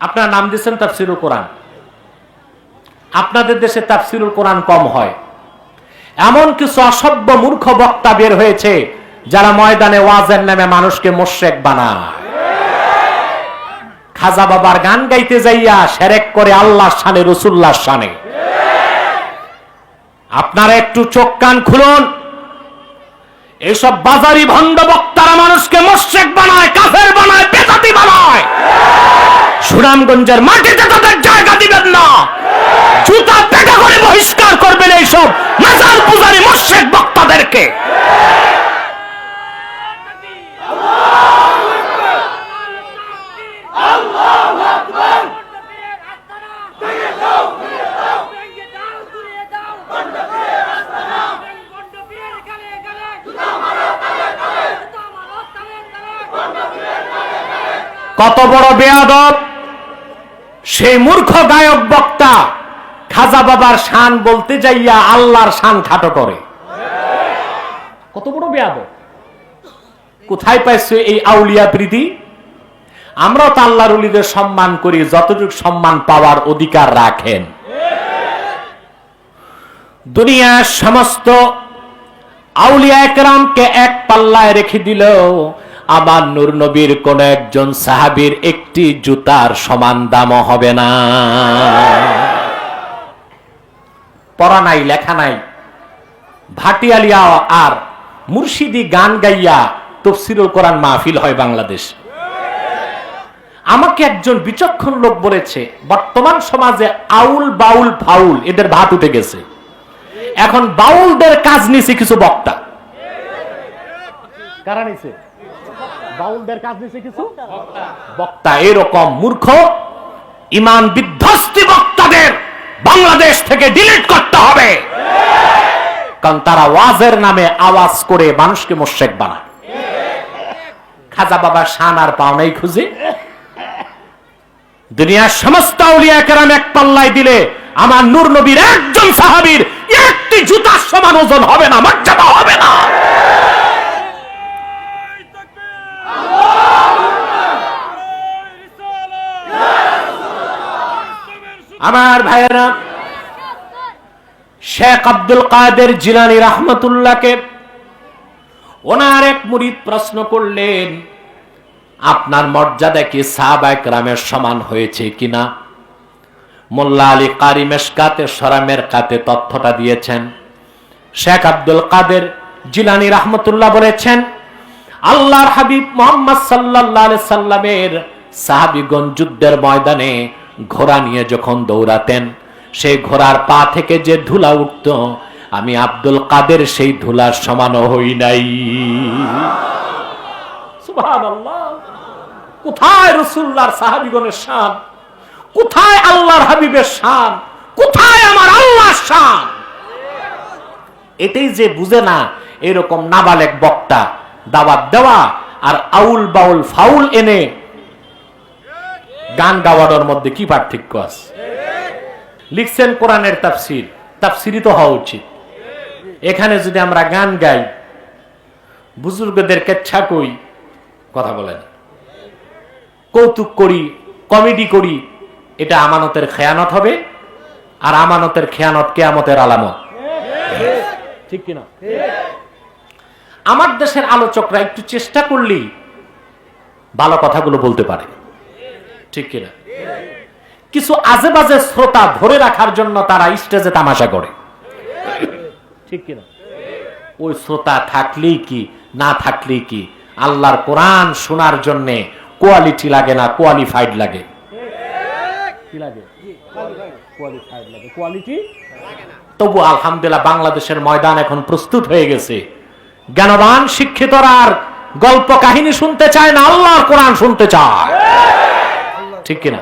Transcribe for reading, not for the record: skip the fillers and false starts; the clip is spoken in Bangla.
আপনারা নাম দিচ্ছেন তাফসিরুল কোরআন, আপনাদের দেশে তাফসিরুল কোরআন কম হয়। এমন কিছু অসভ্য মূর্খ বক্তা বের হয়েছে যারা ময়দানে ওয়াজের নামে মানুষকে মুশরিক বানায়। খাজা বাবার গান গাইতে যাইয়া শিরক করে আল্লাহর শানে, রাসূলুল্লাহর শানে। আপনারা একটু চোখ কান খুলুন। এইসব বাজারি ভণ্ড বক্তারা মানুষকে মুশরিক বানায়, কাফের বানায়, বেদাতি বানায়। সুনামগঞ্জের মাটিতে তাদের জায়গা দিবেন না। জুতা পেটা করে বহিষ্কার করবেন এইসব মাজার পূজারী মুশরিক বক্তাদেরকে। কত বড় বেয়াদব সেই মূর্খ গায়ক বক্তা খাজা বাবার শান বলতে যাইয়া আল্লাহর শান খাটো করে। কত বড় বেয়াদব! কোথায় পাইছে এই আউলিয়া প্রীতি? আমরাও তো আল্লাহর ওলিদের সম্মান করি যতটুকু সম্মান পাওয়ার অধিকার রাখেন। দুনিয়ার সমস্ত আউলিয়া একরামকে এক পাল্লায় রেখে দিল, আমার নূর নবীর কোন একজন সাহাবীর একটি জুতার সমান দামও হবে না। পড়া নাই, লেখা নাই, ভাটিয়ালিয়া আর মুর্শিদি গান গাইয়া তাফসীরুল কোরআন মাহফিল হয় বাংলাদেশ। আমাকে একজন বিচক্ষণ লোক বলেছে, বর্তমান সমাজে আউল বাউল ফাউল এদের ভাত উঠে গেছে। এখন বাউলদের কাজ নিছে কিছু বক্তা। কারা নিছে? বাউলদের কাজ নিছে কিছু বক্তা। এরকম মূর্খ ঈমান বিধ্বস্তি বক্তাদের বাংলাদেশ থেকে ডিলিট করতে হবে, কারণ তারা ওয়াজের নামে আওয়াজ করে মানুষকে মুশরিক বানায়। খাজা বাবার শান আর পাও নাই খুঁজে। দুনিয়ার সমস্ত আউলিয়া কেরাম এক পাল্লায় দিলে আমার নূর নবীর একজন সাহাবীর একটি জুতার সমান ওজন হবে না, মর্যাদা হবে না। আমার ভাইয়েরা, শেখ আব্দুল কাদের জিলানী রাহমাতুল্লাহকে ওনার এক মুরিদ প্রশ্ন করলেন, আপনার মর্যাদা কি সাহাবায়ে কেরামের সমান হয়েছে কিনা? মোল্লা আলী কারি মেশকাতে সরামের কাতে তথ্যটা দিয়েছেন। শেখ আব্দুল কাদের জিলানী রাহমাতুল্লাহ বলেছেন, আল্লাহর হাবিব মুহাম্মদ সাল্লাল্লাহু আলাইহি সাল্লামের সাহাবীগণ যুদ্ধের ময়দানে ঘোড়া নিয়ে যখন দৌড়াতেন, সেই ঘোড়ার পা থেকে যে ধুলা উঠত, আমি আব্দুল কাদের সেই ধুলার সমানও হই নাই। সুবহানাল্লাহ! কোথায় রাসূলুল্লাহর সাহাবীগণের শান? কোথায় আল্লাহর হাবিবের শান? কোথায় আমার আল্লাহর শান? এটাই যে বুঝে না, এরকম নাবালেক বক্তা দাওয়াত দেওয়া আর আউল বাউল ফাউল এনে গান গাওয়ানোর মধ্যে কি পার্থক্য আছে? লিখছেন কোরআনের তাফসীর, তাফসীরই তো হওয়া উচিত। এখানে যদি আমরা গান গাই, বুজুর্গদের কেচ্ছা কই, কথা বলেন, কৌতুক করি, কমেডি করি, এটা আমানতের খেয়ানত হবে। আর আমানতের খেয়ানত কিয়ামতের আলামত, ঠিক কিনা? আমার দেশের আলোচকরা একটু চেষ্টা করলেই ভালো কথাগুলো বলতে পারে, ঠিক কিনা? কিছু আজে বাজে শ্রোতা ধরে রাখার জন্য তারা স্টেজে তামাশা করে, ঠিক কিনা? ওই শ্রোতা থাকলেই কি না থাকলেই কি, আল্লাহর কোরআন শোনার জন্য কোয়ালিটি লাগে না, কোয়ালিফাইড লাগে। কি লাগে? কোয়ালিফাইড লাগে, কোয়ালিটি লাগে না। তবু আলহামদুলিল্লাহ বাংলাদেশের ময়দান এখন প্রস্তুত হয়ে গেছে। জ্ঞানবান শিক্ষিতরা আর গল্প কাহিনী শুনতে চায় না, আল্লাহর কোরআন শুনতে চায়, ঠিক কিনা?